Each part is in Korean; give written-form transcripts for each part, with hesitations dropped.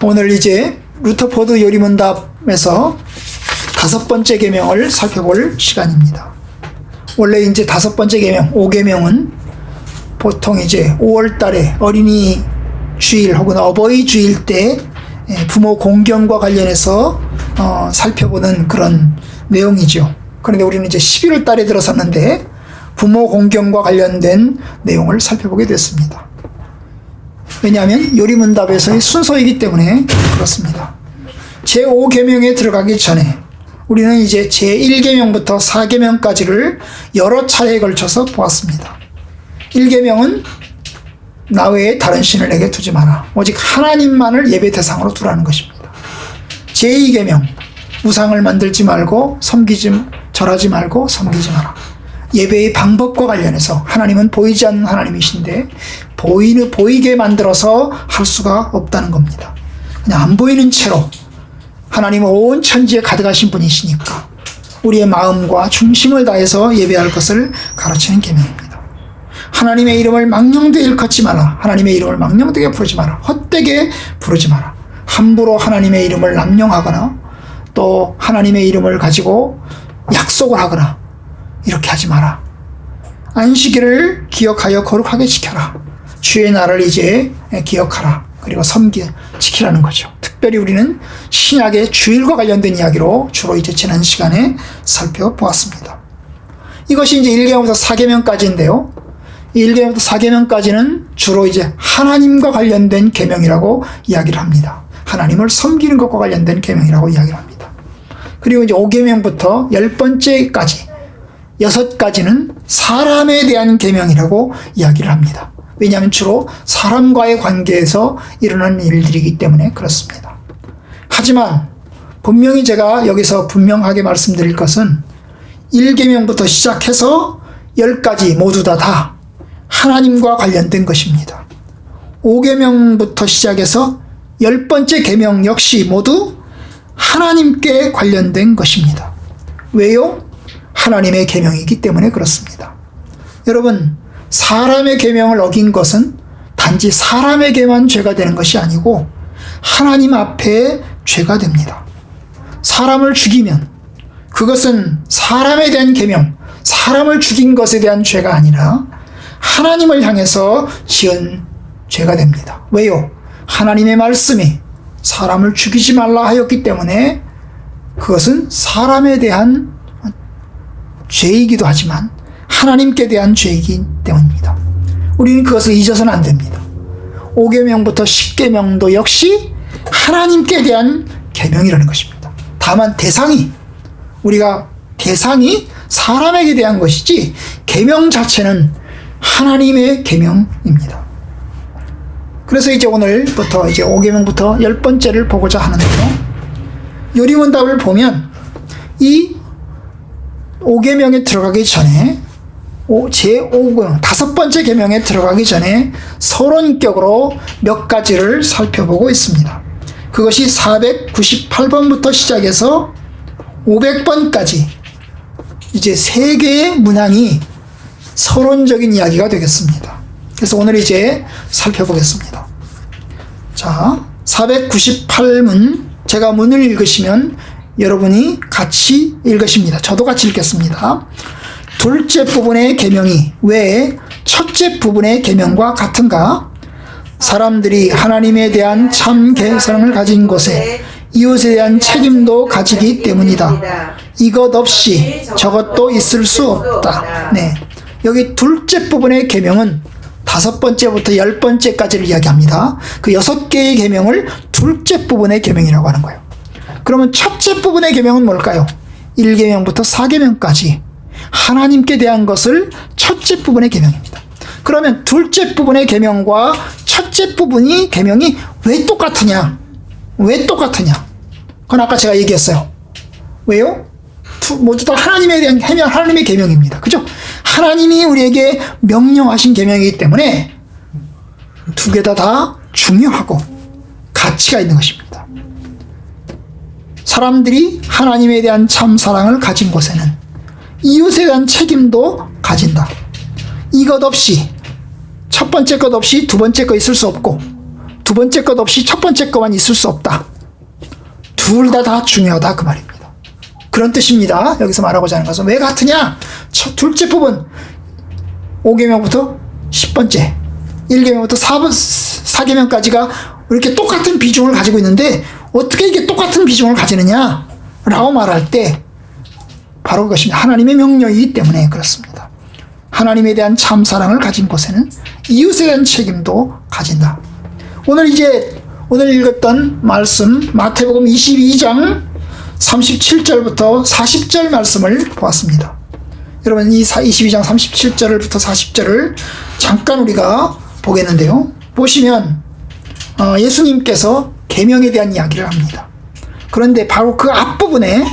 오늘 이제 루터포드 요리문답에서 5번째 계명을 살펴볼 시간입니다. 원래 이제 5번째 계명, 5계명은 보통 이제 5월 달에 어린이 주일 혹은 어버이 주일 때 부모 공경과 관련해서 살펴보는 그런 내용이죠. 그런데 우리는 이제 11월 달에 들어섰는데 부모 공경과 관련된 내용을 살펴보게 됐습니다. 왜냐하면 요리문답에서의 순서이기 때문에 그렇습니다. 제5계명에 들어가기 전에 우리는 이제 제1계명부터 4계명까지를 여러 차례에 걸쳐서 보았습니다. 1계명은 나 외에 다른 신을 내게 두지 마라. 오직 하나님만을 예배 대상으로 두라는 것입니다. 제2계명, 우상을 만들지 말고 절하지 말고 섬기지 마라. 예배의 방법과 관련해서 하나님은 보이지 않는 하나님이신데 보이게 만들어서 할 수가 없다는 겁니다. 그냥 안 보이는 채로 하나님은 온 천지에 가득하신 분이시니까 우리의 마음과 중심을 다해서 예배할 것을 가르치는 계명입니다. 하나님의 이름을 망령되게 일컫지 마라. 하나님의 이름을 망령되게 부르지 마라. 헛되게 부르지 마라. 함부로 하나님의 이름을 남용하거나 또 하나님의 이름을 가지고 약속을 하거나 이렇게 하지 마라. 안식일을 기억하여 거룩하게 지켜라. 주의 날을 이제 기억하라. 그리고 지키라는 거죠. 특별히 우리는 신약의 주일과 관련된 이야기로 주로 이제 지난 시간에 살펴보았습니다. 이것이 이제 1계명부터 4계명까지인데요. 1계명부터 4계명까지는 주로 이제 하나님과 관련된 계명이라고 이야기를 합니다. 하나님을 섬기는 것과 관련된 계명이라고 이야기를 합니다. 그리고 이제 5계명부터 10번째까지 6가지는 사람에 대한 계명이라고 이야기를 합니다. 왜냐하면 주로 사람과의 관계에서 일어나는 일들이기 때문에 그렇습니다. 하지만 분명히 제가 여기서 분명하게 말씀드릴 것은 1계명부터 시작해서 10가지 모두 다 하나님과 관련된 것입니다. 5계명부터 시작해서 10번째 계명 역시 모두 하나님께 관련된 것입니다. 왜요? 하나님의 계명이기 때문에 그렇습니다. 여러분, 사람의 계명을 어긴 것은 단지 사람에게만 죄가 되는 것이 아니고 하나님 앞에 죄가 됩니다. 사람을 죽이면 그것은 사람에 대한 계명, 사람을 죽인 것에 대한 죄가 아니라 하나님을 향해서 지은 죄가 됩니다. 왜요? 하나님의 말씀이 사람을 죽이지 말라 하였기 때문에 그것은 사람에 대한 죄이기도 하지만 하나님께 대한 죄이기 때문입니다. 우리는 그것을 잊어서는 안 됩니다. 5계명부터 10계명도 역시 하나님께 대한 계명이라는 것입니다. 다만 대상이 사람에게 대한 것이지 계명 자체는 하나님의 계명입니다. 그래서 이제 오늘부터 이제 5계명부터 10번째를 보고자 하는데요. 요리문답을 보면 이 5계명에 들어가기 전에 제5계명 5번째 계명에 들어가기 전에 서론격으로 몇 가지를 살펴보고 있습니다. 그것이 498번부터 시작해서 500번까지 이제 3개의 문항이 서론적인 이야기가 되겠습니다. 그래서 오늘 이제 살펴보겠습니다. 자, 498문 제가 문을 읽으시면 여러분이 같이 읽으십니다. 저도 같이 읽겠습니다. 둘째 부분의 계명이 왜 첫째 부분의 계명과 같은가? 사람들이 하나님에 대한 참 개성을 가진 곳에 이웃에 대한 책임도 가지기 때문이다. 이것 없이 저것도 있을 수 없다. 네, 여기 둘째 부분의 계명은 5번째부터 10번째까지를 이야기합니다. 그 6개의 계명을 둘째 부분의 계명이라고 하는 거예요. 그러면 첫째 부분의 계명은 뭘까요? 1계명부터 4계명까지 하나님께 대한 것을 첫째 부분의 계명입니다. 그러면 둘째 부분의 계명과 첫째 부분의 계명이 왜 똑같으냐? 그건 아까 제가 얘기했어요. 왜요? 모두 다 하나님에 대한 하나님의 계명입니다. 그죠? 하나님이 우리에게 명령하신 계명이기 때문에 두 개 다 중요하고 가치가 있는 것입니다. 사람들이 하나님에 대한 참 사랑을 가진 곳에는 이웃에 대한 책임도 가진다. 이것 없이 첫 번째 것 없이 두 번째 거 있을 수 없고 두 번째 것 없이 첫 번째 것만 있을 수 없다. 둘 다 중요하다 그 말입니다. 그런 뜻입니다. 여기서 말하고자 하는 것은 왜 같으냐? 둘째 부분 5계명부터 10번째 1계명부터 4계명까지가 이렇게 똑같은 비중을 가지고 있는데 어떻게 이게 똑같은 비중을 가지느냐? 라고 말할 때 바로 그것입니다. 하나님의 명령이기 때문에 그렇습니다. 하나님에 대한 참 사랑을 가진 곳에는 이웃에 대한 책임도 가진다. 오늘 읽었던 말씀 마태복음 22장 37절부터 40절 말씀을 보았습니다. 여러분 이 22장 37절부터 40절을 잠깐 우리가 보겠는데요. 보시면 예수님께서 계명에 대한 이야기를 합니다. 그런데 바로 그 앞부분에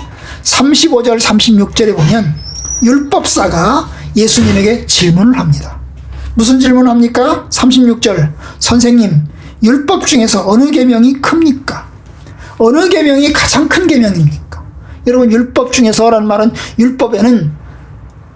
35절 36절에 보면 율법사가 예수님에게 질문을 합니다. 무슨 질문을 합니까? 36절 선생님 율법 중에서 어느 계명이 큽니까? 어느 계명이 가장 큰 계명입니까? 여러분 율법 중에서라는 말은 율법에는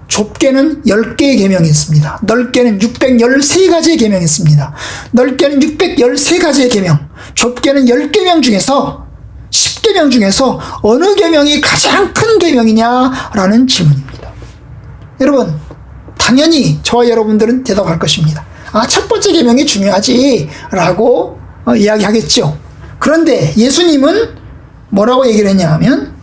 좁게는 10개의 계명이 있습니다. 넓게는 613가지의 계명이 있습니다. 넓게는 613가지의 계명, 좁게는 10계명 중에서 10계명 중에서 어느 계명이 가장 큰 계명이냐라는 질문입니다. 여러분 당연히 저와 여러분들은 대답할 것입니다. 첫 번째 계명이 중요하지 라고 이야기하겠죠. 그런데 예수님은 뭐라고 얘기를 했냐 하면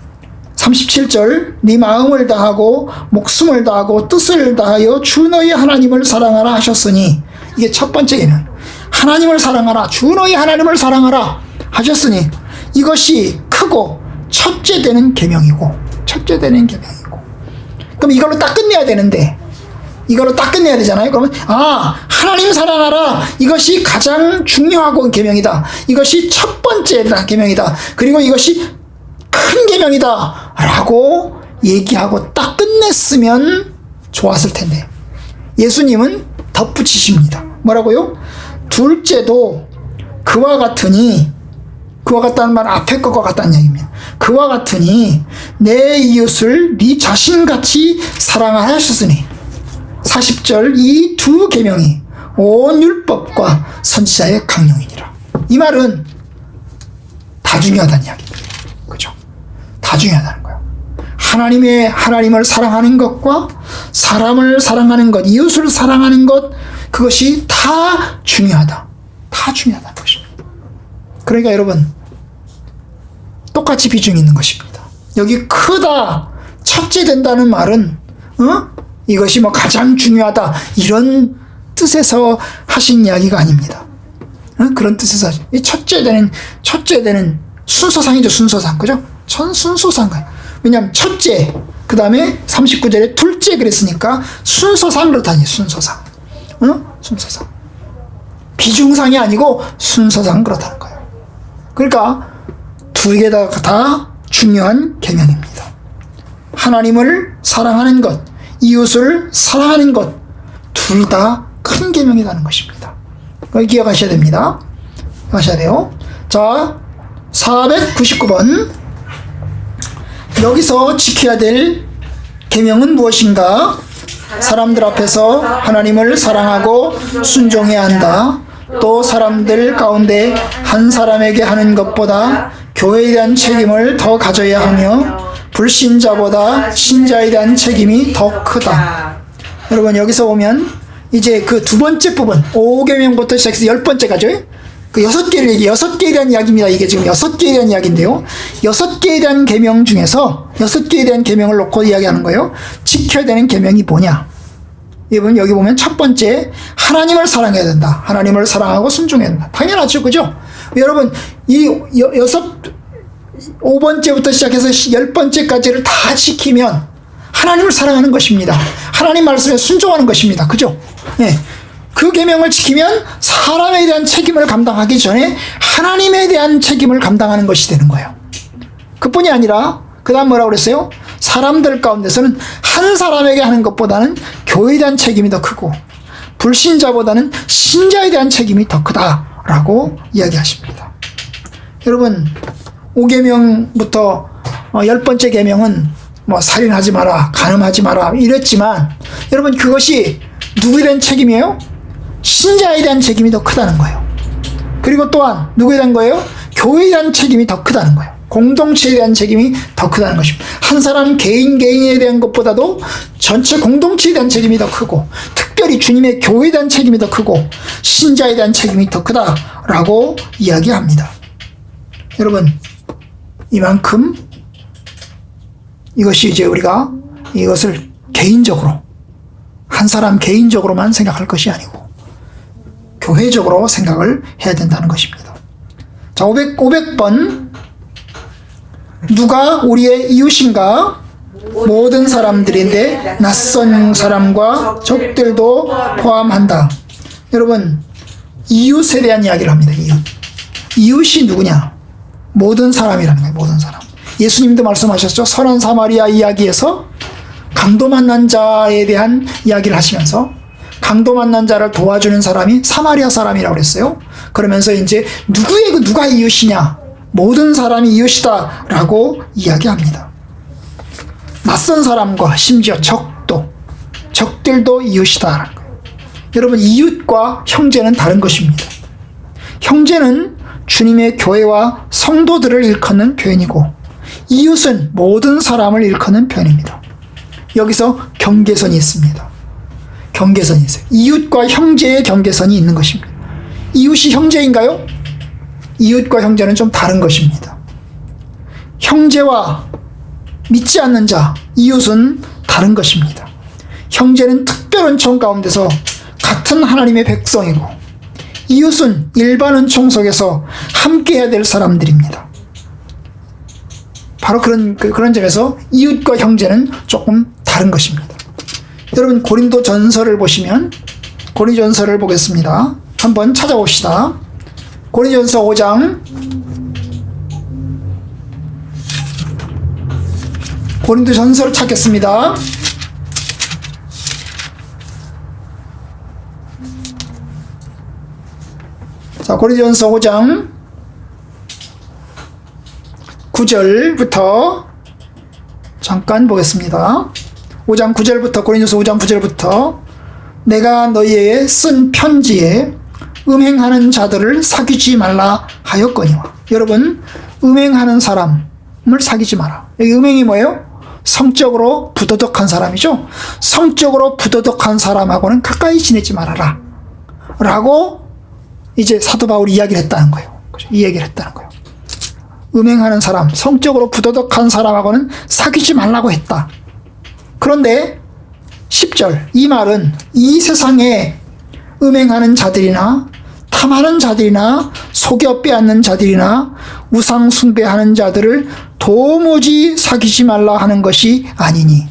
37절 네 마음을 다하고 목숨을 다하고 뜻을 다하여 주 너희 하나님을 사랑하라 하셨으니 이게 첫 번째 계명. 하나님을 사랑하라, 주 너희 하나님을 사랑하라 하셨으니 이것이 크고 첫째 되는 계명이고 그럼 이걸로 딱 끝내야 되는데 이걸로 딱 끝내야 되잖아요. 그러면 하나님 사랑하라 이것이 가장 중요하고 계명이다. 이것이 첫 번째 계명이다. 그리고 이것이 큰 계명이다 라고 얘기하고 딱 끝냈으면 좋았을 텐데 예수님은 덧붙이십니다. 뭐라고요? 둘째도 그와 같으니, 그와 같다는 말은 앞에 것과 같다는 얘기입니다. 그와 같으니 내 이웃을 네 자신같이 사랑하라 하셨으니 40절 이 두 계명이 온 율법과 선지자의 강령이니라. 이 말은 다 중요하다는 이야기입니다. 그죠? 다 중요하다는 거예요. 하나님을 사랑하는 것과 사람을 사랑하는 것, 이웃을 사랑하는 것, 그것이 다 중요하다. 다 중요하다는 것입니다. 그러니까 여러분 똑같이 비중이 있는 것입니다. 여기 크다, 첫째 된다는 말은 이것이 가장 중요하다 이런 뜻에서 하신 이야기가 아닙니다. 그런 뜻에서 이 첫째 되는 순서상이죠. 순서상. 그죠? 순서상. 왜냐하면 첫째, 그 다음에 39절에 둘째 그랬으니까 순서상 그렇다니. 순서상. 순서상. 비중상이 아니고 순서상 그렇다는 거예요. 그러니까 두 개 다 중요한 계명입니다. 하나님을 사랑하는 것, 이웃을 사랑하는 것, 둘 다 큰 계명이라는 것입니다. 기억하셔야 됩니다. 기억하셔야 돼요. 자, 499번. 여기서 지켜야 될 계명은 무엇인가? 사람들 앞에서 하나님을 사랑하고 순종해야 한다. 또 사람들 가운데 한 사람에게 하는 것보다 교회에 대한 책임을 더 가져야 하며 불신자보다 신자에 대한 책임이 더 크다. 여러분 여기서 보면 이제 그 두 번째 부분 5계명부터 시작해서 10번째까지 그 6개에 대한 이야기입니다. 이게 지금 6개에 대한 이야기인데요. 6개에 대한 계명 중에서 6개에 대한 계명을 놓고 이야기하는 거예요. 지켜야 되는 계명이 뭐냐? 여기 보면 첫 번째 하나님을 사랑해야 된다. 하나님을 사랑하고 순종해야 된다. 당연하죠. 그죠? 여러분 이 5번째부터 시작해서 10번째까지를 다 지키면 하나님을 사랑하는 것입니다. 하나님 말씀에 순종하는 것입니다. 그죠? 네. 그 계명을 지키면 사람에 대한 책임을 감당하기 전에 하나님에 대한 책임을 감당하는 것이 되는 거예요. 그뿐이 아니라 그 다음 뭐라고 그랬어요? 사람들 가운데서는 한 사람에게 하는 것보다는 교회에 대한 책임이 더 크고 불신자보다는 신자에 대한 책임이 더 크다라고 이야기하십니다. 여러분 5계명부터 10번째 계명은 살인하지 마라, 간음하지 마라 이랬지만 여러분 그것이 누구에 대한 책임이에요? 신자에 대한 책임이 더 크다는 거예요. 그리고 또한 누구에 대한 거예요? 교회에 대한 책임이 더 크다는 거예요. 공동체에 대한 책임이 더 크다는 것입니다. 한 사람 개인에 대한 것보다도 전체 공동체에 대한 책임이 더 크고, 특별히 주님의 교회에 대한 책임이 더 크고, 신자에 대한 책임이 더 크다라고 이야기합니다. 여러분, 이만큼 이것이 이제 우리가 이것을 개인적으로, 한 사람 개인적으로만 생각할 것이 아니고 교회적으로 생각을 해야 된다는 것입니다. 자, 500번. 누가 우리의 이웃인가? 모든 사람들인데 낯선 사람과 적들도 포함한다. 여러분, 이웃에 대한 이야기를 합니다. 이웃이 누구냐? 모든 사람이라는 거예요. 모든 사람. 예수님도 말씀하셨죠. 선한 사마리아 이야기에서 강도 만난 자에 대한 이야기를 하시면서 강도 만난 자를 도와주는 사람이 사마리아 사람이라고 그랬어요. 그러면서 이제 누가 이웃이냐? 모든 사람이 이웃이다 라고 이야기합니다. 낯선 사람과 심지어 적들도 이웃이다 라는 거예요. 여러분, 이웃과 형제는 다른 것입니다. 형제는 주님의 교회와 성도들을 일컫는 표현이고, 이웃은 모든 사람을 일컫는 표현입니다. 여기서 경계선이 있습니다. 경계선이 있어요. 이웃과 형제의 경계선이 있는 것입니다. 이웃이 형제인가요? 이웃과 형제는 좀 다른 것입니다. 형제와 믿지 않는 자, 이웃은 다른 것입니다. 형제는 특별 은총 가운데서 같은 하나님의 백성이고, 이웃은 일반 은총 속에서 함께 해야 될 사람들입니다. 바로 그런 점에서 이웃과 형제는 조금 다른 것입니다. 여러분, 고린도 전서를 보시면, 고린도 전서를 보겠습니다. 한번 찾아봅시다. 고린도 전서 5장, 고린도 전서를 찾겠습니다. 자, 고린도 전서 5장 9절부터 잠깐 보겠습니다. 5장 9절부터, 고린도서 5장 9절부터, 내가 너희에게 쓴 편지에 음행하는 자들을 사귀지 말라 하였거니와. 여러분, 음행하는 사람을 사귀지 마라. 여기 음행이 뭐예요? 성적으로 부도덕한 사람이죠. 성적으로 부도덕한 사람하고는 가까이 지내지 말아라 라고 이제 사도 바울이 이야기를 했다는 거예요. 이 얘기를 했다는 거예요. 음행하는 사람, 성적으로 부도덕한 사람하고는 사귀지 말라고 했다. 그런데 10절, 이 말은 이 세상에 음행하는 자들이나 탐하는 자들이나 속여 빼앗는 자들이나 우상 숭배하는 자들을 도무지 사귀지 말라 하는 것이 아니니,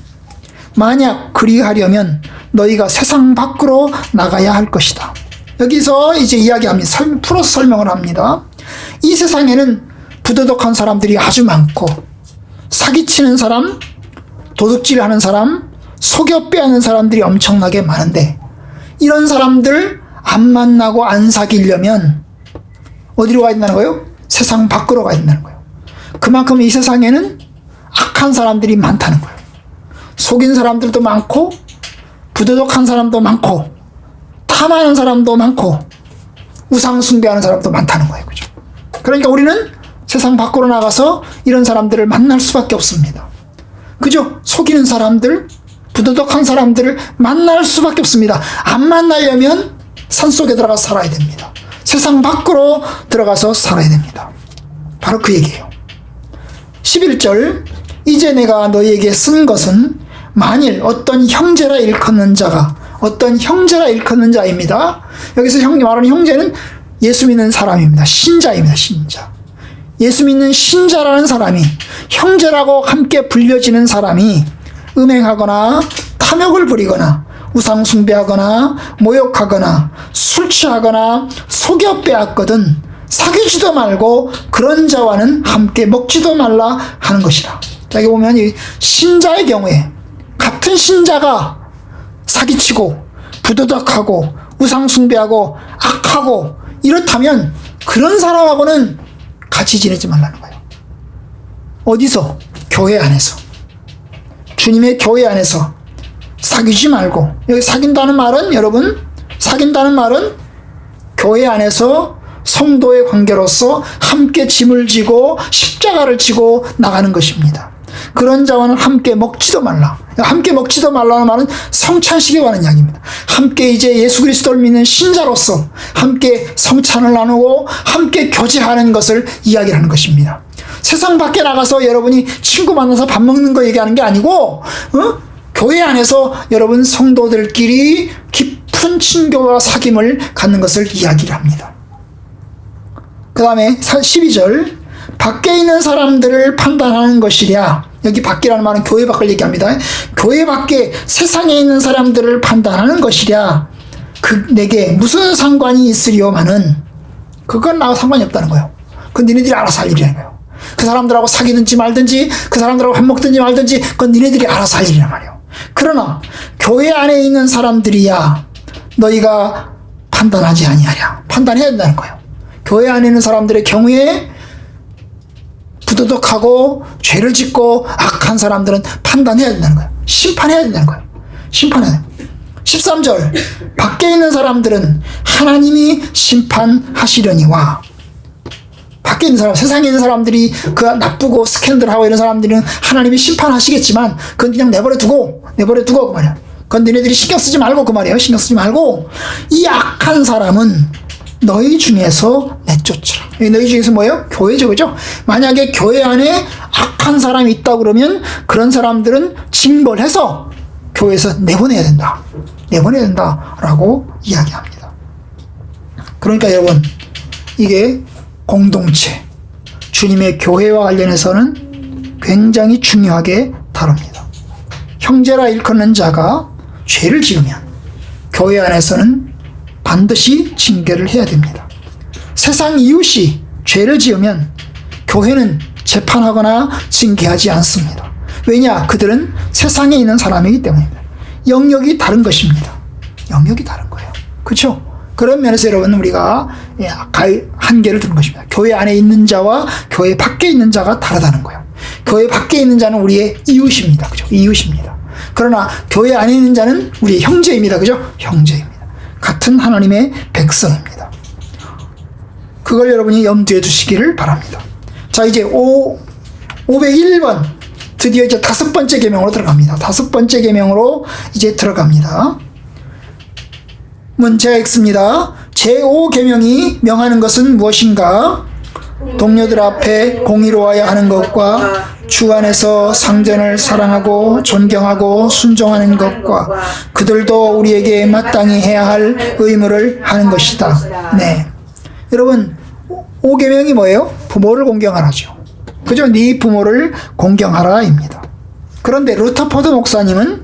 만약 그리하려면 너희가 세상 밖으로 나가야 할 것이다. 여기서 이제 이야기합니다. 풀어서 설명을 합니다. 이 세상에는 부도덕한 사람들이 아주 많고, 사기치는 사람, 도둑질하는 사람, 속여 빼앗는 사람들이 엄청나게 많은데, 이런 사람들 안 만나고 안 사귀려면 어디로 가야 된다는 거예요? 세상 밖으로 가야 된다는 거예요. 그만큼 이 세상에는 악한 사람들이 많다는 거예요. 속인 사람들도 많고, 부도덕한 사람도 많고, 탐하는 사람도 많고, 우상 숭배하는 사람도 많다는 거예요. 그죠? 그러니까 우리는 세상 밖으로 나가서 이런 사람들을 만날 수밖에 없습니다. 그죠? 속이는 사람들, 부도덕한 사람들을 만날 수밖에 없습니다. 안 만나려면 산속에 들어가서 살아야 됩니다. 세상 밖으로 들어가서 살아야 됩니다. 바로 그 얘기예요. 11절, 이제 내가 너희에게 쓴 것은 만일 어떤 형제라 일컫는 자입니다. 여기서 말하는 형제는 예수 믿는 사람입니다. 신자입니다. 신자. 예수 믿는 신자라는 사람이, 형제라고 함께 불려지는 사람이 음행하거나 탐욕을 부리거나 우상 숭배하거나 모욕하거나 술 취하거나 속여 빼앗거든 사귀지도 말고 그런 자와는 함께 먹지도 말라 하는 것이라. 자, 여기 보면 이 신자의 경우에 같은 신자가 사기치고 부도덕하고 우상 숭배하고 악하고 이렇다면 그런 사람하고는 같이 지내지 말라는 거예요. 어디서? 교회 안에서. 주님의 교회 안에서 사귀지 말고. 여기 사귄다는 말은, 여러분, 사귄다는 말은 교회 안에서 성도의 관계로서 함께 짐을 지고 십자가를 지고 나가는 것입니다. 그런 자와는 함께 먹지도 말라. 함께 먹지도 말라는 말은 성찬식에 관한 이야기입니다. 함께 이제 예수 그리스도를 믿는 신자로서 함께 성찬을 나누고 함께 교제하는 것을 이야기하는 것입니다. 세상 밖에 나가서 여러분이 친구 만나서 밥 먹는 거 얘기하는 게 아니고 교회 안에서 여러분 성도들끼리 깊은 친교와 사귐을 갖는 것을 이야기를 합니다. 그 다음에 12절 밖에 있는 사람들을 판단하는 것이랴. 여기 밖이라는 말은 교회 밖을 얘기합니다. 교회 밖에 세상에 있는 사람들을 판단하는 것이랴. 내게 무슨 상관이 있으리요마는 그건 나와 상관이 없다는 거예요. 그건 니네들이 알아서 할 일이라는 거예요. 그 사람들하고 사귀든지 말든지 그 사람들하고 밥 먹든지 말든지 그건 니네들이 알아서 할 일이란 말이에요. 그러나 교회 안에 있는 사람들이야 너희가 판단하지 아니하랴. 판단해야 된다는 거예요. 교회 안에 있는 사람들의 경우에 부도덕하고 죄를 짓고 악한 사람들은 판단해야 된다는 거예요. 심판해야 된다는 거예요. 심판해야 돼요. 13절 밖에 있는 사람들은 하나님이 심판하시려니와. 밖에 있는 사람, 세상에 있는 사람들이 그 나쁘고 스캔들하고 이런 사람들은 하나님이 심판하시겠지만 그건 그냥 내버려 두고 그 말이야. 그건 너희들이 신경 쓰지 말고 그 말이에요. 신경 쓰지 말고 이 악한 사람은 너희 중에서 내쫓으라. 너희 중에서 뭐예요? 교회죠, 그죠? 만약에 교회 안에 악한 사람이 있다 그러면 그런 사람들은 징벌해서 교회에서 내보내야 된다라고 이야기합니다. 그러니까 여러분 이게 공동체, 주님의 교회와 관련해서는 굉장히 중요하게 다룹니다. 형제라 일컫는 자가 죄를 지으면 교회 안에서는 반드시 징계를 해야 됩니다. 세상 이웃이 죄를 지으면 교회는 재판하거나 징계하지 않습니다. 왜냐? 그들은 세상에 있는 사람이기 때문입니다. 영역이 다른 것입니다. 영역이 다른 거예요. 그렇죠? 그런 면에서 여러분 우리가 한계를 두는 것입니다. 교회 안에 있는 자와 교회 밖에 있는 자가 다르다는 거예요. 교회 밖에 있는 자는 우리의 이웃입니다. 그죠? 이웃입니다. 그러나 교회 안에 있는 자는 우리의 형제입니다. 그죠? 형제입니다. 같은 하나님의 백성입니다. 그걸 여러분이 염두에 두시기를 바랍니다. 자, 이제 501번 드디어 이제 5번째 계명으로 들어갑니다. 5번째 계명으로 이제 들어갑니다. 제가 읽습니다. 제5계명이 명하는 것은 무엇인가? 동료들 앞에 공의로워야 하는 것과 주 안에서 상전을 사랑하고 존경하고 순종하는 것과 그들도 우리에게 마땅히 해야 할 의무를 하는 것이다. 네, 여러분 5계명이 뭐예요? 부모를 공경하라죠. 그죠? 네 부모를 공경하라입니다. 그런데 루터포드 목사님은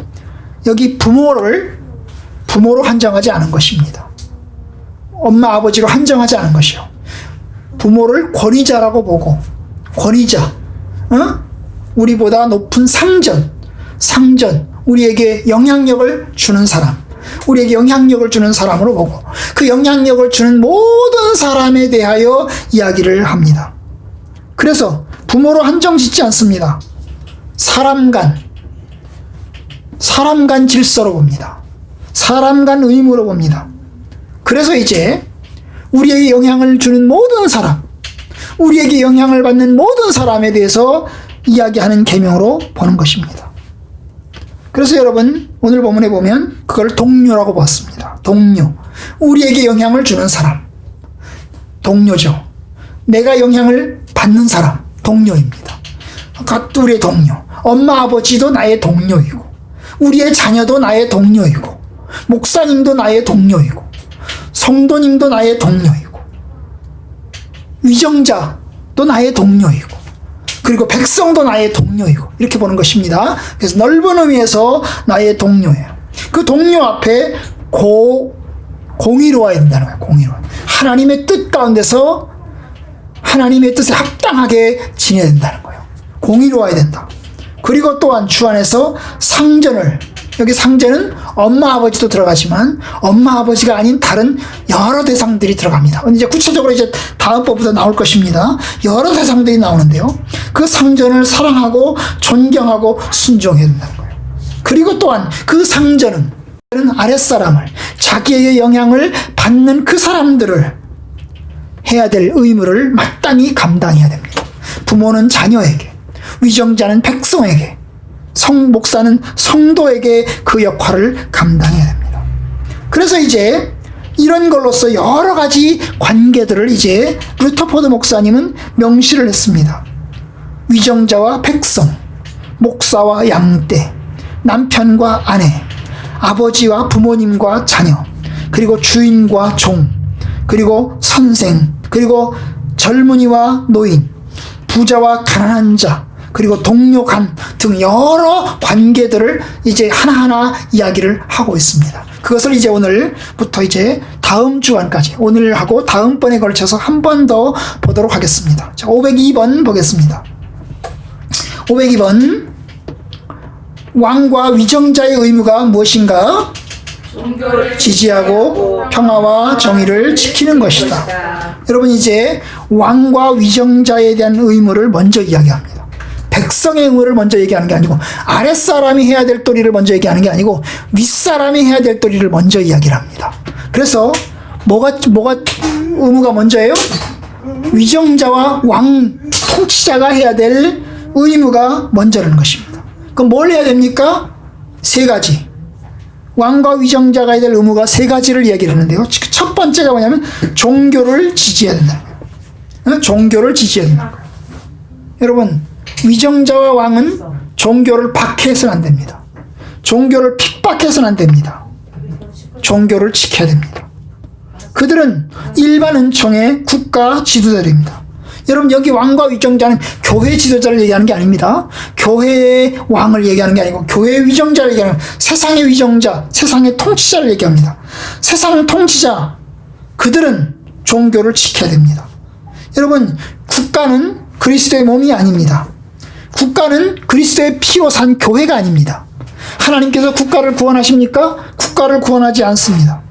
여기 부모로 한정하지 않은 것입니다. 엄마 아버지로 한정하지 않은 것이요. 부모를 권위자라고 보고 권위자, 우리보다 높은 상전, 우리에게 영향력을 주는 사람, 우리에게 영향력을 주는 사람으로 보고 그 영향력을 주는 모든 사람에 대하여 이야기를 합니다. 그래서 부모로 한정 짓지 않습니다. 사람 간 질서로 봅니다. 사람 간 의무로 봅니다. 그래서 이제 우리에게 영향을 주는 모든 사람, 우리에게 영향을 받는 모든 사람에 대해서 이야기하는 계명으로 보는 것입니다. 그래서 여러분 오늘 본문에 보면 그걸 동료라고 봤습니다. 동료, 우리에게 영향을 주는 사람, 동료죠. 내가 영향을 받는 사람, 동료입니다. 우리의 동료, 엄마 아버지도 나의 동료이고 우리의 자녀도 나의 동료이고 목사님도 나의 동료이고 성도님도 나의 동료이고 위정자도 나의 동료이고 그리고 백성도 나의 동료이고 이렇게 보는 것입니다. 그래서 넓은 의미에서 나의 동료예요. 그 동료 앞에 공의로워야 된다는 거예요. 공의로워. 하나님의 뜻 가운데서 하나님의 뜻에 합당하게 지내야 된다는 거예요. 공의로워야 된다. 그리고 또한 주 안에서 상전을, 여기 상전은 엄마 아버지도 들어가지만 엄마 아버지가 아닌 다른 여러 대상들이 들어갑니다. 이제 구체적으로 이제 다음 법부터 나올 것입니다. 여러 대상들이 나오는데요. 그 상전을 사랑하고 존경하고 순종해야 된다는 거예요. 그리고 또한 그 상전은 아랫사람을, 자기에게 영향을 받는 그 사람들을 해야 될 의무를 마땅히 감당해야 됩니다. 부모는 자녀에게, 위정자는 백성에게, 목사는 성도에게 그 역할을 감당해야 됩니다. 그래서 이제 이런 걸로서 여러 가지 관계들을 이제 루터포드 목사님은 명시를 했습니다. 위정자와 백성, 목사와 양떼, 남편과 아내, 아버지와 부모님과 자녀, 그리고 주인과 종, 그리고 선생, 그리고 젊은이와 노인, 부자와 가난한 자, 그리고 동료 간 등 여러 관계들을 이제 하나하나 이야기를 하고 있습니다. 그것을 이제 오늘부터 이제 다음 주간까지, 오늘하고 다음번에 걸쳐서 한 번 더 보도록 하겠습니다. 자, 502번 보겠습니다. 502번. 왕과 위정자의 의무가 무엇인가? 지지하고 평화와 정의를 지키는 것이다. 여러분, 이제 왕과 위정자에 대한 의무를 먼저 이야기합니다. 백성의 의무를 먼저 얘기하는 게 아니고, 아랫사람이 해야 될 도리를 먼저 얘기하는 게 아니고, 윗사람이 해야 될 도리를 먼저 이야기를 합니다. 그래서 뭐가 의무가 먼저예요? 위정자와 왕 통치자가 해야 될 의무가 먼저라는 것입니다. 그럼 뭘 해야 됩니까? 세 가지. 왕과 위정자가 해야 될 의무가 세 가지를 이야기를 하는데요. 첫 번째가 뭐냐면 종교를 지지해야 된다는 거예요. 종교를 지지해야 된다는 거예요. 여러분, 위정자와 왕은 종교를 박해해서는 안 됩니다. 종교를 핍박해서는 안 됩니다. 종교를 지켜야 됩니다. 그들은 일반 은총의 국가 지도자들입니다. 여러분, 여기 왕과 위정자는 교회 지도자를 얘기하는 게 아닙니다. 교회의 왕을 얘기하는 게 아니고 교회의 위정자를 얘기하는, 세상의 위정자, 세상의 통치자를 얘기합니다. 세상의 통치자, 그들은 종교를 지켜야 됩니다. 여러분, 국가는 그리스도의 몸이 아닙니다. 국가는 그리스도의 피로 산 교회가 아닙니다. 하나님께서 국가를 구원하십니까? 국가를 구원하지 않습니다.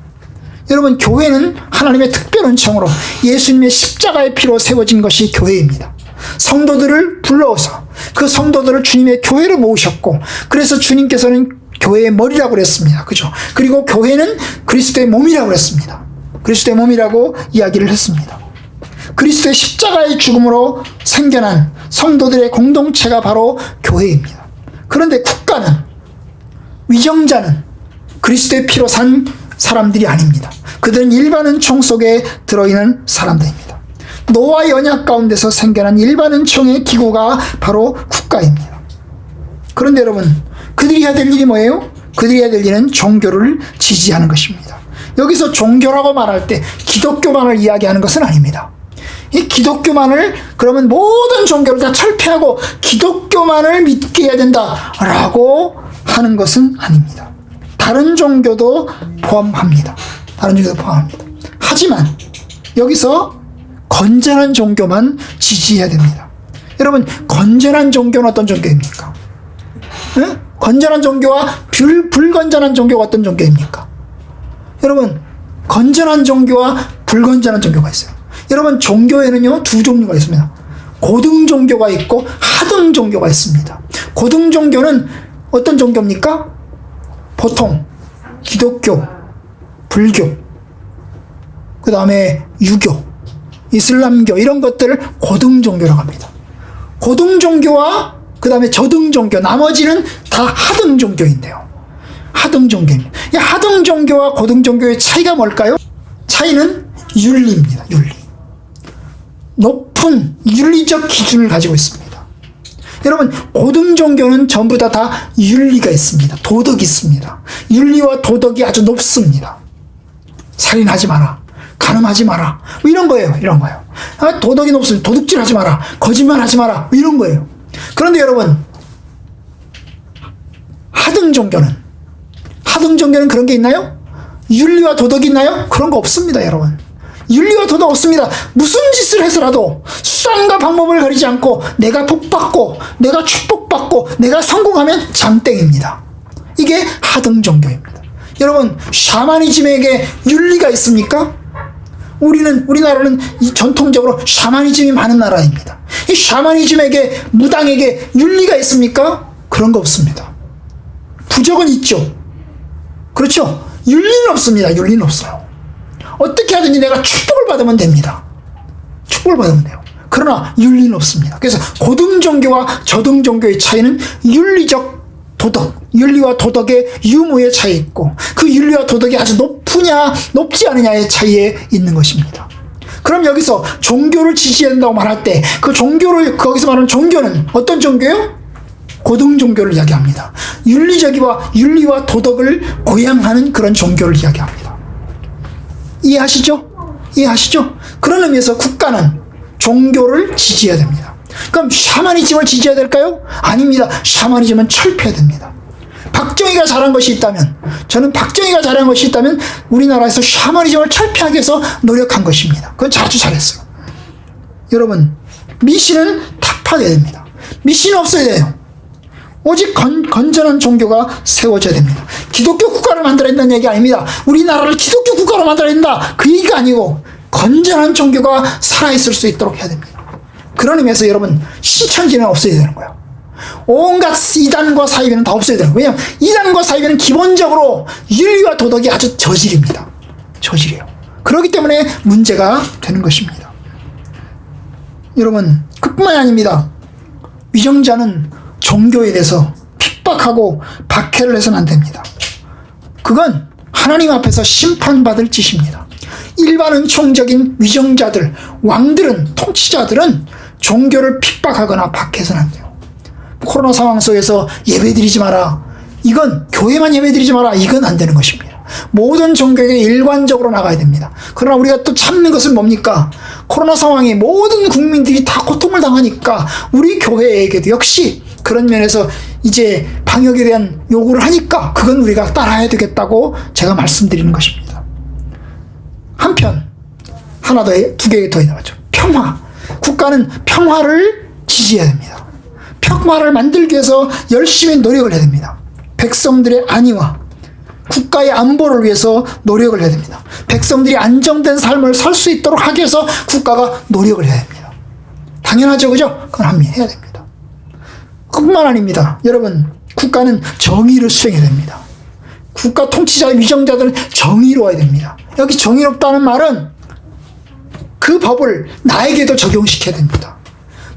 여러분, 교회는 하나님의 특별 은총으로 예수님의 십자가의 피로 세워진 것이 교회입니다. 성도들을 불러서 그 성도들을 주님의 교회로 모으셨고, 그래서 주님께서는 교회의 머리라고 그랬습니다. 그죠? 그리고 교회는 그리스도의 몸이라고 그랬습니다. 그리스도의 몸이라고 이야기를 했습니다. 그리스도의 십자가의 죽음으로 생겨난 성도들의 공동체가 바로 교회입니다. 그런데 국가는, 위정자는 그리스도의 피로 산 사람들이 아닙니다. 그들은 일반 은총 속에 들어있는 사람들입니다. 노아의 언약 가운데서 생겨난 일반 은총의 기구가 바로 국가입니다. 그런데 여러분, 그들이 해야 될 일이 뭐예요? 그들이 해야 될 일은 종교를 지지하는 것입니다. 여기서 종교라고 말할 때 기독교만을 이야기하는 것은 아닙니다. 이 기독교만을, 그러면 모든 종교를 다 철폐하고 기독교만을 믿게 해야 된다라고 하는 것은 아닙니다. 다른 종교도 포함합니다. 다른 종교도 포함합니다. 하지만 여기서 건전한 종교만 지지해야 됩니다. 여러분, 건전한 종교는 어떤 종교입니까? 응? 건전한 종교와 불건전한 종교가 어떤 종교입니까? 여러분, 건전한 종교와 불건전한 종교가 있어요. 여러분, 종교에는요, 두 종류가 있습니다. 고등 종교가 있고 하등 종교가 있습니다. 고등 종교는 어떤 종교입니까? 보통 기독교, 불교, 그 다음에 유교, 이슬람교, 이런 것들을 고등 종교라고 합니다. 고등 종교와 그 다음에 저등 종교, 나머지는 다 하등 종교인데요. 하등 종교입니다. 이 하등 종교와 고등 종교의 차이가 뭘까요? 차이는 윤리입니다. 윤리. 높은 윤리적 기준을 가지고 있습니다. 여러분, 고등 종교는 전부 다 윤리가 있습니다. 도덕이 있습니다. 윤리와 도덕이 아주 높습니다. 살인하지 마라, 간음하지 마라, 뭐 이런 거예요. 이런 거예요. 도덕이 높습니다. 도둑질하지 마라, 거짓말하지 마라, 뭐 이런 거예요. 그런데 여러분, 하등 종교는 그런 게 있나요? 윤리와 도덕이 있나요? 그런 거 없습니다, 여러분. 윤리와 도덕 없습니다. 무슨 짓을 해서라도 수단과 방법을 가리지 않고 내가 복받고, 내가 축복받고, 내가 성공하면 장땡입니다. 이게 하등 종교입니다. 여러분, 샤머니즘에게 윤리가 있습니까? 우리나라는 전통적으로 샤머니즘이 많은 나라입니다. 이 샤머니즘에게, 무당에게 윤리가 있습니까? 그런 거 없습니다. 부적은 있죠. 그렇죠? 윤리는 없습니다. 윤리는 없어요. 어떻게 하든지 내가 축복을 받으면 됩니다. 축복을 받으면 돼요. 그러나 윤리는 없습니다. 그래서 고등종교와 저등종교의 차이는 윤리적 도덕, 윤리와 도덕의 유무의 차이에 있고 그 윤리와 도덕이 아주 높으냐 높지 않느냐의 차이에 있는 것입니다. 그럼 여기서 종교를 지지해야 된다고 말할 때 그 종교를 거기서 말하는 종교는 어떤 종교요? 고등종교를 이야기합니다. 윤리와 도덕을 고양하는 그런 종교를 이야기합니다. 이해하시죠? 그런 의미에서 국가는 종교를 지지해야 됩니다. 그럼 샤머니즘을 지지해야 될까요? 아닙니다. 샤머니즘은 철폐해야 됩니다. 박정희가 잘한 것이 있다면, 저는 박정희가 잘한 것이 있다면 우리나라에서 샤머니즘을 철폐하기 위해서 노력한 것입니다. 그건 아주 잘했어요. 여러분, 미신은 타파돼야 됩니다. 미신은 없어야 돼요. 오직 건전한 종교가 세워져야 됩니다. 기독교 국가를 만들어야 된다는 얘기 아닙니다. 우리나라를 기독교 국가로 만들어야 된다, 그 얘기가 아니고 건전한 종교가 살아있을 수 있도록 해야 됩니다. 그런 의미에서 여러분, 신천지는 없어야 되는 거예요. 온갖 이단과 사이비는 다 없어야 되는 거예요. 왜냐하면 이단과 사이비는 기본적으로 윤리와 도덕이 아주 저질입니다. 저질이에요. 그렇기 때문에 문제가 되는 것입니다. 여러분, 그뿐만이 아닙니다. 위정자는 종교에 대해서 핍박하고 박해를 해서는 안 됩니다. 그건 하나님 앞에서 심판받을 짓입니다. 일반 은총적인 위정자들, 왕들은, 통치자들은 종교를 핍박하거나 박해서는 안 돼요. 코로나 상황 속에서 예배드리지 마라, 이건 교회만 예배드리지 마라, 이건 안 되는 것입니다. 모든 종교에 일관적으로 나가야 됩니다. 그러나 우리가 또 참는 것은 뭡니까? 코로나 상황에 모든 국민들이 다 고통을 당하니까 우리 교회에게도 역시 그런 면에서 이제 방역에 대한 요구를 하니까 그건 우리가 따라야 되겠다고 제가 말씀드리는 것입니다. 한편 하나 더, 두 개 더 나왔죠. 평화. 국가는 평화를 지지해야 됩니다. 평화를 만들기 위해서 열심히 노력을 해야 됩니다. 백성들의 안위와 국가의 안보를 위해서 노력을 해야 됩니다. 백성들이 안정된 삶을 살 수 있도록 하기 위해서 국가가 노력을 해야 됩니다. 당연하죠, 그죠? 그건 해야 됩니다. 그뿐만 아닙니다. 여러분, 국가는 정의를 수행해야 됩니다. 국가 통치자, 위정자들은 정의로워야 됩니다. 여기 정의롭다는 말은 그 법을 나에게도 적용시켜야 됩니다.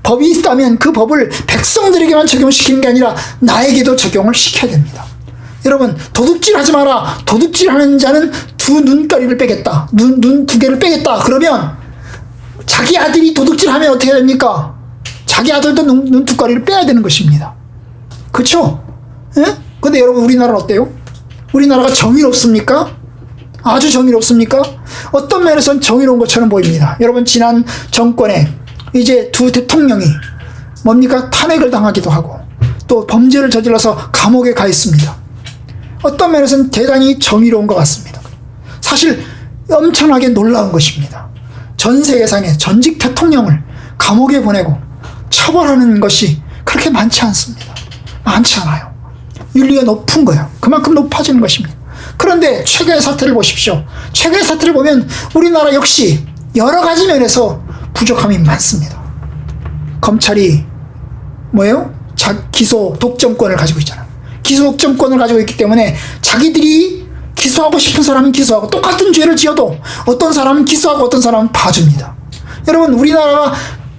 법이 있다면 그 법을 백성들에게만 적용시키는 게 아니라 나에게도 적용을 시켜야 됩니다. 여러분, 도둑질 하지 마라. 도둑질 하는 자는 두 눈가리를 빼겠다. 눈 두 개를 빼겠다. 그러면 자기 아들이 도둑질 하면 어떻게 됩니까? 자기 아들도 눈 두 가리를 빼야 되는 것입니다. 그렇죠? 예? 근데 여러분, 우리나라는 어때요? 우리나라가 정의롭습니까? 아주 정의롭습니까? 어떤 면에서는 정의로운 것처럼 보입니다. 여러분, 지난 정권에 이제 두 대통령이 뭡니까? 탄핵을 당하기도 하고 또 범죄를 저질러서 감옥에 가 있습니다. 어떤 면에서는 대단히 정의로운 것 같습니다. 사실 엄청나게 놀라운 것입니다. 전 세계상의 전직 대통령을 감옥에 보내고 처벌하는 것이 그렇게 많지 않습니다. 많지 않아요. 윤리가 높은 거예요. 그만큼 높아지는 것입니다. 그런데 최근의 사태를 보십시오. 최근의 사태를 보면 우리나라 역시 여러 가지 면에서 부족함이 많습니다. 검찰이 뭐예요? 기소 독점권을 가지고 있잖아. 기소 독점권을 가지고 있기 때문에 자기들이 기소하고 싶은 사람은 기소하고 똑같은 죄를 지어도 어떤 사람은 기소하고 어떤 사람은 봐줍니다. 여러분, 우리나라가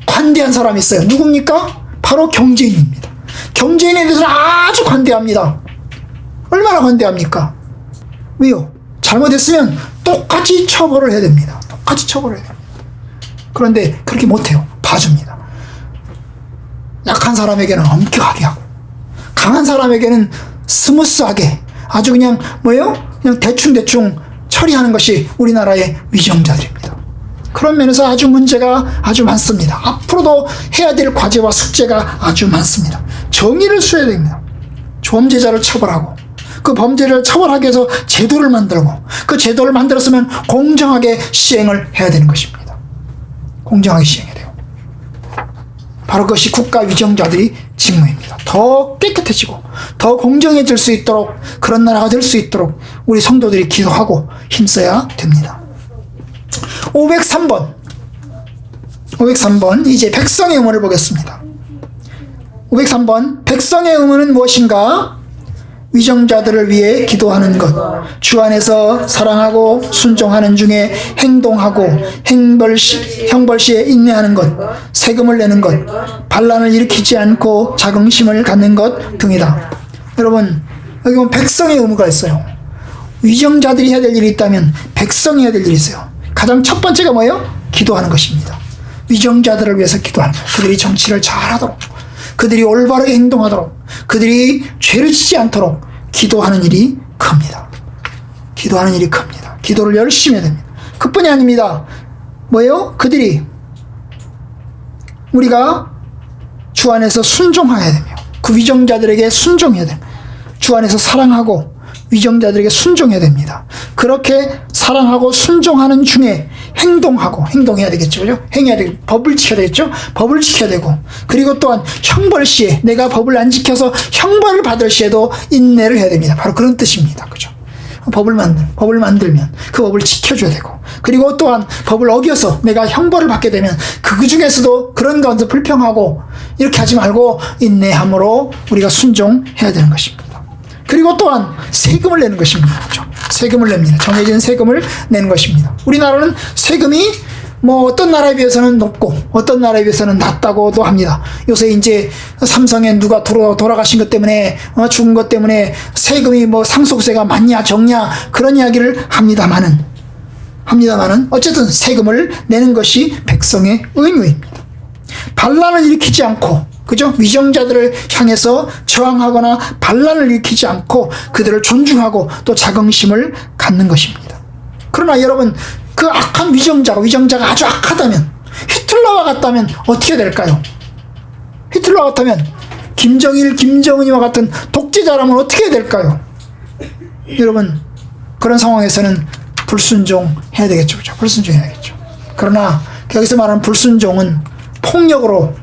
관대한 사람이 있어요. 누굽니까? 바로 경제인입니다. 경제인에 대해서는 아주 관대합니다. 얼마나 관대합니까? 왜요? 잘못했으면 똑같이 처벌을 해야 됩니다. 똑같이 처벌을 해야 됩니다. 그런데 그렇게 못해요. 봐줍니다. 약한 사람에게는 엄격하게 하고 강한 사람에게는 스무스하게 아주 그냥 뭐예요? 그냥 대충 처리하는 것이 우리나라의 위정자들입니다. 그런 면에서 아주 문제가 아주 많습니다. 앞으로도 해야 될 과제와 숙제가 아주 많습니다. 정의를 수해야 됩니다. 범죄자를 처벌하고 그 범죄를 처벌하기 위해서 제도를 만들고 그 제도를 만들었으면 공정하게 시행을 해야 되는 것입니다. 공정하게 시행해야 돼요. 바로 그것이 국가 위정자들이 직무입니다. 더 깨끗해지고 더 공정해질 수 있도록, 그런 나라가 될 수 있도록 우리 성도들이 기도하고 힘써야 됩니다. 503번 이제 백성의 의무를 보겠습니다. 503번 백성의 의무는 무엇인가? 위정자들을 위해 기도하는 것, 주 안에서 사랑하고 순종하는 중에 행동하고 형벌시에 인내하는 것, 세금을 내는 것, 반란을 일으키지 않고 자긍심을 갖는 것 등이다. 여러분, 여기 보면 백성의 의무가 있어요. 위정자들이 해야 될 일이 있다면 백성이 해야 될 일이 있어요. 가장 첫 번째가 뭐예요? 기도하는 것입니다. 위정자들을 위해서 기도하는 것. 그들이 정치를 잘하도록, 그들이 올바르게 행동하도록, 그들이 죄를 지지 않도록 기도하는 일이 큽니다. 기도하는 일이 큽니다. 기도를 열심히 해야 됩니다. 그뿐이 아닙니다. 뭐예요? 그들이 우리가 주 안에서 순종해야 되며 그 위정자들에게 순종해야 됩니다. 주 안에서 사랑하고 위정자들에게 순종해야 됩니다. 그렇게 사랑하고 순종하는 중에 행동해야 되겠죠. 그죠? 행해야 되고, 법을 지켜야 되겠죠? 법을 지켜야 되고, 그리고 또한 형벌 시에, 내가 법을 안 지켜서 형벌을 받을 시에도 인내를 해야 됩니다. 바로 그런 뜻입니다. 그죠? 법을 만들면 그 법을 지켜줘야 되고, 그리고 또한 법을 어겨서 내가 형벌을 받게 되면 그 중에서도 그런 가운데 불평하고 이렇게 하지 말고 인내함으로 우리가 순종해야 되는 것입니다. 그리고 또한 세금을 내는 것입니다. 그렇죠? 세금을 냅니다. 정해진 세금을 내는 것입니다. 우리나라는 세금이 뭐 어떤 나라에 비해서는 높고 어떤 나라에 비해서는 낮다고도 합니다. 요새 이제 삼성에 누가 돌아가신 것 때문에 죽은 것 때문에 세금이 뭐 상속세가 많냐 적냐 그런 이야기를 합니다마는 어쨌든 세금을 내는 것이 백성의 의무입니다. 반란을 일으키지 않고, 그죠? 위정자들을 향해서 저항하거나 반란을 일으키지 않고 그들을 존중하고 또 자긍심을 갖는 것입니다. 그러나 여러분, 그 악한 위정자가 아주 악하다면, 히틀러와 같다면 어떻게 될까요? 히틀러와 같다면, 김정일, 김정은이와 같은 독재자라면 어떻게 될까요? 여러분, 그런 상황에서는 불순종해야 되겠죠. 그렇죠? 불순종해야겠죠. 그러나 여기서 말하는 불순종은 폭력으로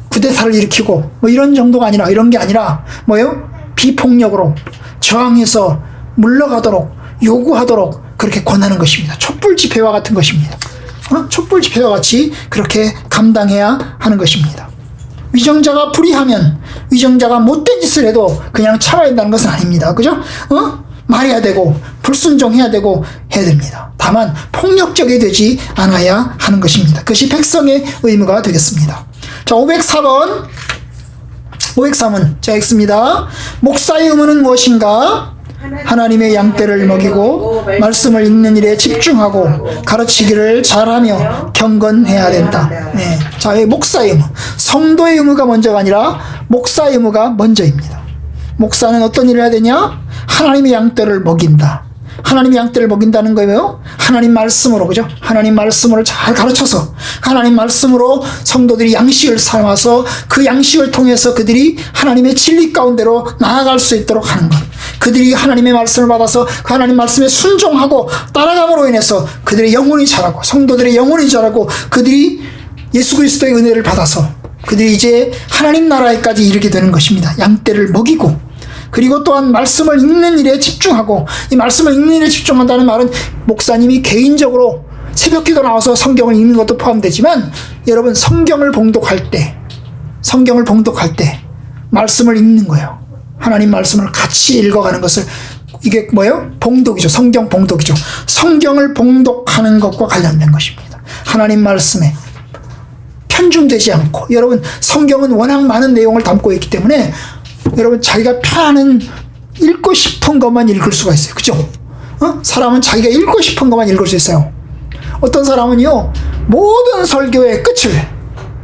쿠데타를 일으키고 뭐 이런 게 아니라 뭐예요? 비폭력으로 저항해서 물러가도록 요구하도록 그렇게 권하는 것입니다. 촛불 집회와 같은 것입니다. 촛불 집회와 같이 그렇게 감당해야 하는 것입니다. 위정자가 불의하면, 위정자가 못된 짓을 해도 그냥 참아야 한다는 것은 아닙니다. 그죠? 말해야 되고 불순종해야 되고 해야 됩니다. 다만 폭력적이 되지 않아야 하는 것입니다. 그것이 백성의 의무가 되겠습니다. 자, 503은 자, 읽습니다. 목사의 의무는 무엇인가? 하나님의 양떼를 먹이고 말씀을 읽는 일에 집중하고 가르치기를 잘하며 경건해야 된다. 네. 자, 목사의 의무, 성도의 의무가 먼저가 아니라 목사의 의무가 먼저입니다. 목사는 어떤 일을 해야 되냐? 하나님의 양떼를 먹인다. 하나님의 양떼를 먹인다는 거예요. 하나님 말씀으로, 그죠? 하나님 말씀으로 잘 가르쳐서, 하나님 말씀으로 성도들이 양식을 삼아서 그 양식을 통해서 그들이 하나님의 진리 가운데로 나아갈 수 있도록 하는 것. 그들이 하나님의 말씀을 받아서 그 하나님 말씀에 순종하고 따라감으로 인해서 그들의 영혼이 자라고, 성도들의 영혼이 자라고, 그들이 예수 그리스도의 은혜를 받아서 그들이 이제 하나님 나라에까지 이르게 되는 것입니다. 양떼를 먹이고, 그리고 또한 말씀을 읽는 일에 집중하고, 이 말씀을 읽는 일에 집중한다는 말은 목사님이 개인적으로 새벽기도 나와서 성경을 읽는 것도 포함되지만, 여러분 성경을 봉독할 때 말씀을 읽는 거예요. 하나님 말씀을 같이 읽어가는 것을, 이게 뭐예요? 봉독이죠. 성경 봉독이죠. 성경을 봉독하는 것과 관련된 것입니다. 하나님 말씀에 편중되지 않고, 여러분 성경은 워낙 많은 내용을 담고 있기 때문에 여러분 자기가 편한 읽고 싶은 것만 읽을 수가 있어요. 그죠? 사람은 자기가 읽고 싶은 것만 읽을 수 있어요. 어떤 사람은요, 모든 설교의 끝을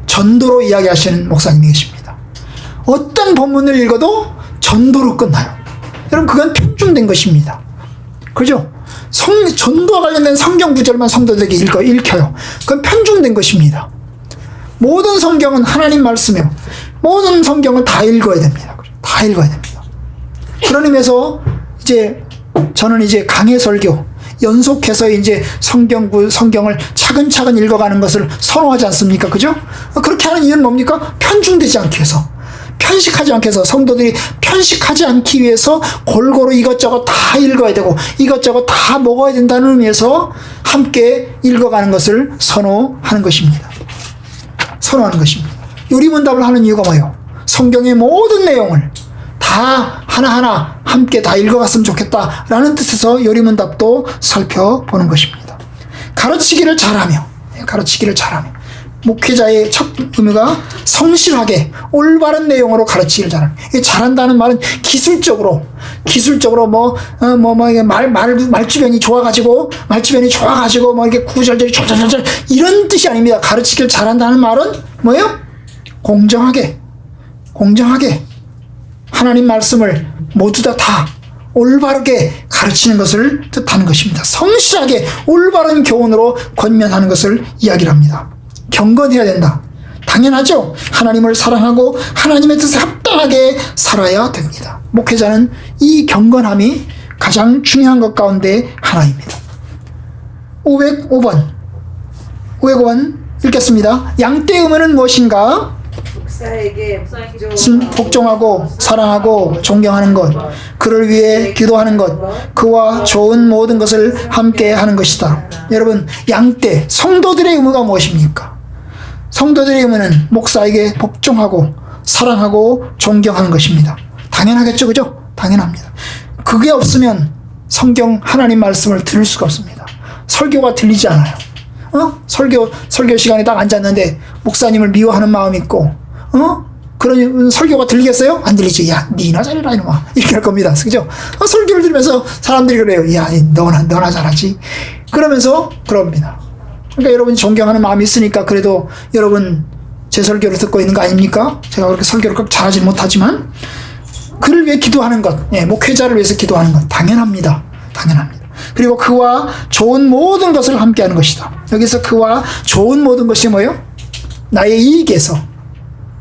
전도로 이야기하시는 목사님이 계십니다. 어떤 본문을 읽어도 전도로 끝나요. 여러분 그건 편중된 것입니다. 그죠? 전도와 관련된 성경 구절만 성도들에게 읽혀요. 그건 편중된 것입니다. 모든 성경은 하나님 말씀이에요. 모든 성경은 다 읽어야 됩니다. 다 읽어야 됩니다. 그런 의미에서 이제 저는 이제 강해 설교, 연속해서 이제 성경을 차근차근 읽어가는 것을 선호하지 않습니까? 그죠? 그렇게 하는 이유는 뭡니까? 편중되지 않기 위해서, 편식하지 않기 위해서, 성도들이 편식하지 않기 위해서 골고루 이것저것 다 읽어야 되고 이것저것 다 먹어야 된다는 의미에서 함께 읽어가는 것을 선호하는 것입니다. 요리문답을 하는 이유가 뭐예요? 성경의 모든 내용을 다 하나하나 함께 다 읽어갔으면 좋겠다라는 뜻에서 요리문답도 살펴보는 것입니다. 가르치기를 잘하며 목회자의 첫 의무가 성실하게 올바른 내용으로 가르치기를 잘하는. 잘한다는 말은 기술적으로 말주변이 좋아가지고 뭐 이렇게 구절절이 절절절절 이런 뜻이 아닙니다. 가르치기를 잘한다는 말은 뭐예요? 공정하게 하나님 말씀을 모두 다 올바르게 가르치는 것을 뜻하는 것입니다. 성실하게 올바른 교훈으로 권면하는 것을 이야기를 합니다. 경건해야 된다. 당연하죠. 하나님을 사랑하고 하나님의 뜻에 합당하게 살아야 됩니다. 목회자는 이 경건함이 가장 중요한 것 가운데 하나입니다. 505번 읽겠습니다. 양떼의 의무는 무엇인가? 목사에게 복종하고 사랑하고 존경하는 것, 그를 위해 기도하는 것, 그와 좋은 모든 것을 함께 하는 것이다. 여러분, 양떼, 성도들의 의무가 무엇입니까? 성도들의 의무는 목사에게 복종하고 사랑하고 존경하는 것입니다. 당연하겠죠, 그죠? 당연합니다. 그게 없으면 성경 하나님 말씀을 들을 수가 없습니다. 설교가 들리지 않아요. 설교 시간에 딱 앉았는데 목사님을 미워하는 마음이 있고, 그런 설교가 들리겠어요? 안 들리지. 야, 니나 잘해라 이놈아. 이렇게 할 겁니다. 그죠? 설교를 들으면서 사람들이 그래요. 야, 너나 잘하지. 그러면서 그럽니다. 그러니까 여러분이 존경하는 마음이 있으니까 그래도 여러분 제 설교를 듣고 있는 거 아닙니까? 제가 그렇게 설교를 꼭 잘하지 못하지만 그를 위해 기도하는 것, 목회자를 위해서 기도하는 것 당연합니다. 그리고 그와 좋은 모든 것을 함께하는 것이다. 여기서 그와 좋은 모든 것이 뭐예요? 나의 이익에서,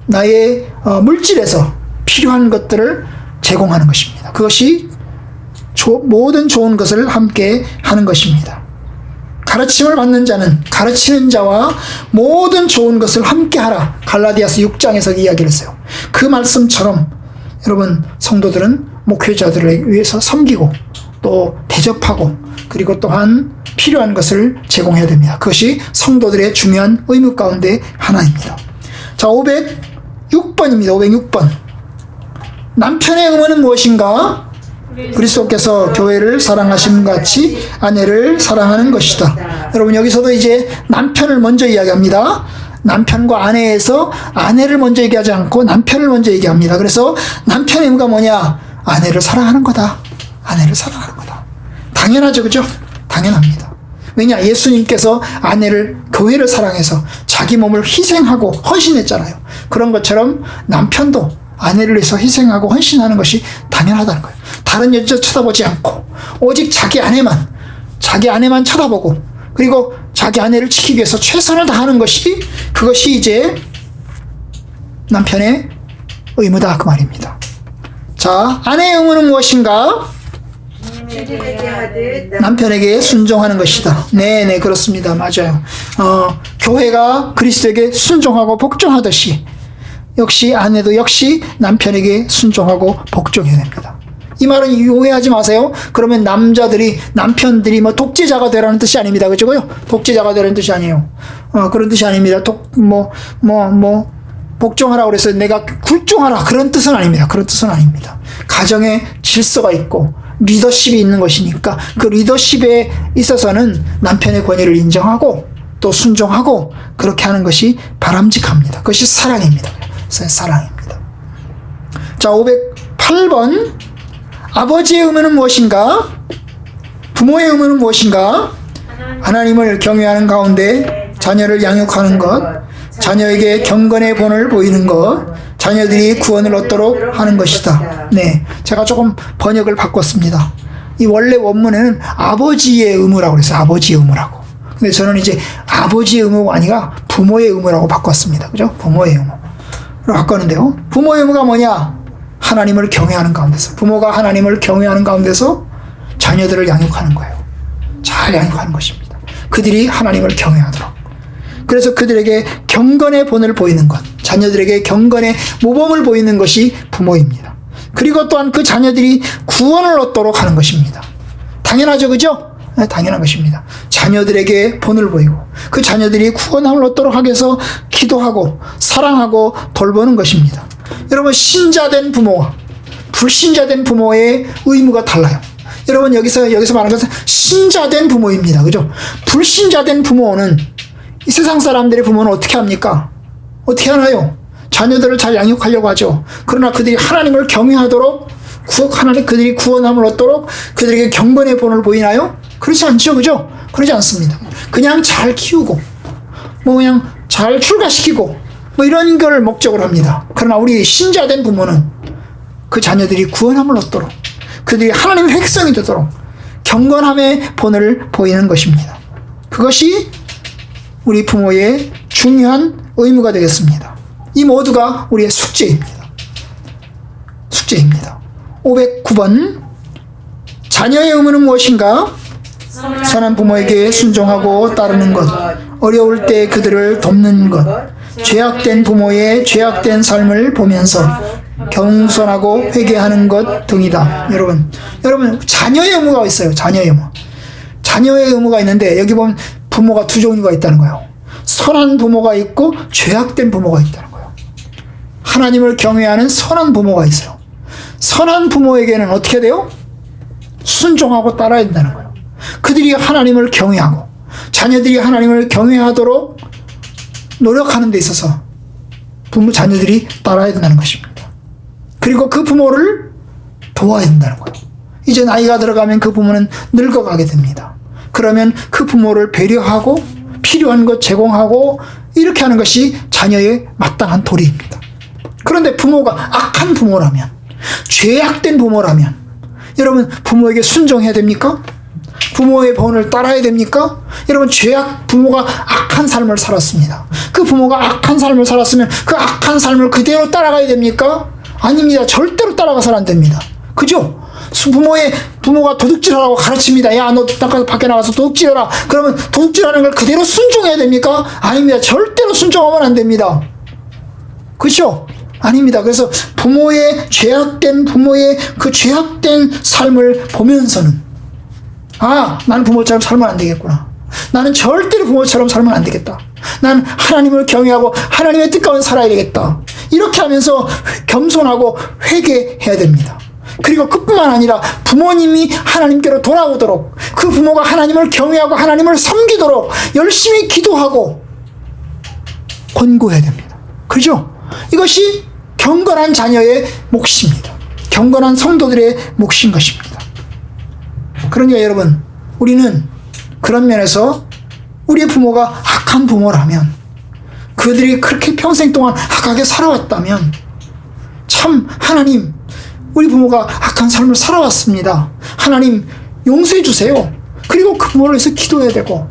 나의 물질에서 필요한 것들을 제공하는 것입니다. 그것이 모든 좋은 것을 함께 하는 것입니다. 가르침을 받는 자는 가르치는 자와 모든 좋은 것을 함께 하라. 갈라디아서 6장에서 이야기를 했어요. 그 말씀처럼 여러분 성도들은 목회자들을 위해서 섬기고 또 대접하고 그리고 또한 필요한 것을 제공해야 됩니다. 그것이 성도들의 중요한 의무 가운데 하나입니다. 자, 506번입니다. 506번. 남편의 의무는 무엇인가? 그리스도께서 교회를 사랑하심 같이 아내를 사랑하는 것이다. 여러분, 여기서도 이제 남편을 먼저 이야기합니다. 남편과 아내에서 아내를 먼저 얘기하지 않고 남편을 먼저 얘기합니다. 그래서 남편의 의무가 뭐냐? 아내를 사랑하는 거다. 당연하죠, 그죠? 당연합니다. 왜냐? 예수님께서 교회를 사랑해서 자기 몸을 희생하고 헌신했잖아요. 그런 것처럼 남편도 아내를 위해서 희생하고 헌신하는 것이 당연하다는 거예요. 다른 여자 쳐다보지 않고 오직 자기 아내만 쳐다보고 그리고 자기 아내를 지키기 위해서 최선을 다하는 그것이 이제 남편의 의무다 그 말입니다. 자, 아내의 의무는 무엇인가? 남편에게 순종하는 것이다. 네, 그렇습니다. 맞아요. 교회가 그리스도에게 순종하고 복종하듯이 역시 아내도 역시 남편에게 순종하고 복종해야 됩니다. 이 말은 오해하지 마세요. 그러면 남편들이 독재자가 되라는 뜻이 아닙니다. 그죠? 독재자가 되라는 뜻이 아니에요. 그런 뜻이 아닙니다. 복종하라 그래서 내가 굴종하라 그런 뜻은 아닙니다. 가정에 질서가 있고 리더십이 있는 것이니까 그 리더십에 있어서는 남편의 권위를 인정하고 또 순종하고 그렇게 하는 것이 바람직합니다. 그것이 사랑입니다. 자, 508번. 아버지의 의무는 무엇인가? 부모의 의무는 무엇인가? 하나님을 경외하는 가운데 자녀를 양육하는 것, 자녀에게 경건의 본을 보이는 것, 자녀들이 구원을 얻도록 하는 것이다. 네, 제가 조금 번역을 바꿨습니다. 이 원래 원문에는 아버지의 의무라고 그랬어요. 아버지의 의무라고. 근데 저는 이제 아버지의 의무가 아니라 부모의 의무라고 바꿨습니다. 그죠? 부모의 의무. 바꿨는데요. 부모의 의무가 뭐냐? 하나님을 경외하는 가운데서. 부모가 하나님을 경외하는 가운데서 자녀들을 양육하는 거예요. 잘 양육하는 것입니다. 그들이 하나님을 경외하도록. 그래서 그들에게 경건의 본을 보이는 것, 자녀들에게 경건의 모범을 보이는 것이 부모입니다. 그리고 또한 그 자녀들이 구원을 얻도록 하는 것입니다. 당연하죠, 그죠? 네, 당연한 것입니다. 자녀들에게 본을 보이고 그 자녀들이 구원함을 얻도록 하기 위해서 기도하고 사랑하고 돌보는 것입니다. 여러분, 신자된 부모와 불신자된 부모의 의무가 달라요. 여러분 여기서 말하는 것은 신자된 부모입니다. 그죠? 불신자된 부모는 이 세상 사람들의 부모는 어떻게 합니까? 어떻게 하나요? 자녀들을 잘 양육하려고 하죠. 그러나 그들이 하나님을 경외하도록 그들이 구원함을 얻도록 그들에게 경건의 본을 보이나요? 그렇지 않죠. 그죠? 그러지 않습니다. 그냥 잘 키우고 그냥 잘 출가시키고 이런 걸 목적으로 합니다. 그러나 우리 신자된 부모는 그 자녀들이 구원함을 얻도록 그들이 하나님의 백성이 되도록 경건함의 본을 보이는 것입니다. 그것이 우리 부모의 중요한 의무가 되겠습니다. 이 모두가 우리의 숙제입니다. 509번 자녀의 의무는 무엇인가? 선한 부모에게 순종하고 따르는 것, 어려울 때 그들을 돕는 것, 죄악된 부모의 죄악된 삶을 보면서 겸손하고 회개하는 것 등이다. 여러분 자녀의 의무가 있어요. 자녀의 의무가 있는데 여기 보면 부모가 두 종류가 있다는 거예요. 선한 부모가 있고 죄악된 부모가 있다는 거예요. 하나님을 경외하는 선한 부모가 있어요. 선한 부모에게는 어떻게 돼요? 순종하고 따라야 된다는 거예요. 그들이 하나님을 경외하고 자녀들이 하나님을 경외하도록 노력하는 데 있어서 자녀들이 따라야 된다는 것입니다. 그리고 그 부모를 도와야 된다는 거예요. 이제 나이가 들어가면 그 부모는 늙어가게 됩니다. 그러면 그 부모를 배려하고 필요한 것 제공하고 이렇게 하는 것이 자녀의 마땅한 도리입니다. 그런데 부모가 악한 부모라면, 죄악된 부모라면 여러분 부모에게 순종해야 됩니까? 부모의 본을 따라야 됩니까? 여러분 부모가 악한 삶을 살았습니다. 그 부모가 악한 삶을 살았으면 그 악한 삶을 그대로 따라가야 됩니까? 아닙니다. 절대로 따라가서는 안 됩니다. 그죠? 부모가 도둑질하라고 가르칩니다. 야, 너 밖에 나가서 도둑질해라. 그러면 도둑질하는 걸 그대로 순종해야 됩니까? 아닙니다. 절대로 순종하면 안 됩니다. 그죠? 아닙니다. 그래서 죄악된 부모의 그 죄악된 삶을 보면서는 나는 부모처럼 살면 안 되겠구나. 나는 절대로 부모처럼 살면 안 되겠다. 난 하나님을 경외하고 하나님의 뜻 가운데 살아야 되겠다. 이렇게 하면서 겸손하고 회개해야 됩니다. 그리고 그뿐만 아니라 부모님이 하나님께로 돌아오도록 그 부모가 하나님을 경외하고 하나님을 섬기도록 열심히 기도하고 권고해야 됩니다. 그죠? 이것이 경건한 자녀의 몫입니다. 경건한 성도들의 몫인 것입니다. 그러니까 여러분 우리는 그런 면에서 우리의 부모가 악한 부모라면 그들이 그렇게 평생 동안 악하게 살아왔다면 참 하나님 우리 부모가 악한 삶을 살아왔습니다. 하나님 용서해 주세요. 그리고 그 부모를 위해서 기도해야 되고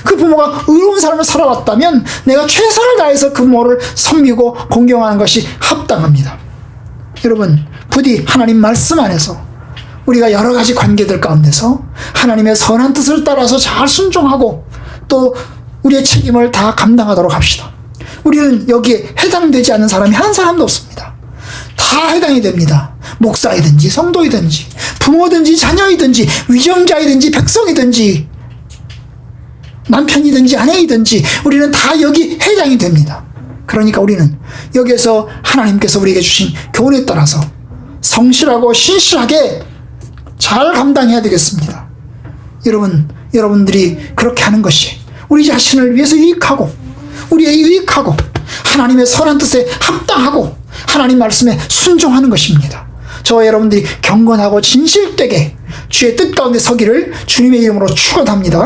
그 부모가 의로운 삶을 살아왔다면 내가 최선을 다해서 그 부모를 섬기고 공경하는 것이 합당합니다. 여러분 부디 하나님 말씀 안에서 우리가 여러 가지 관계들 가운데서 하나님의 선한 뜻을 따라서 잘 순종하고 또 우리의 책임을 다 감당하도록 합시다. 우리는 여기에 해당되지 않는 사람이 한 사람도 없습니다. 다 해당이 됩니다. 목사이든지 성도이든지 부모든지 자녀이든지 위정자이든지 백성이든지 남편이든지 아내이든지 우리는 다 여기 해당이 됩니다. 그러니까 우리는 여기에서 하나님께서 우리에게 주신 교훈에 따라서 성실하고 신실하게 잘 감당해야 되겠습니다. 여러분들이 그렇게 하는 것이 우리 자신을 위해서 유익하고 우리의 유익하고 하나님의 선한 뜻에 합당하고 하나님 말씀에 순종하는 것입니다. 저와 여러분들이 경건하고 진실되게 주의 뜻 가운데 서기를 주님의 이름으로 축원합니다.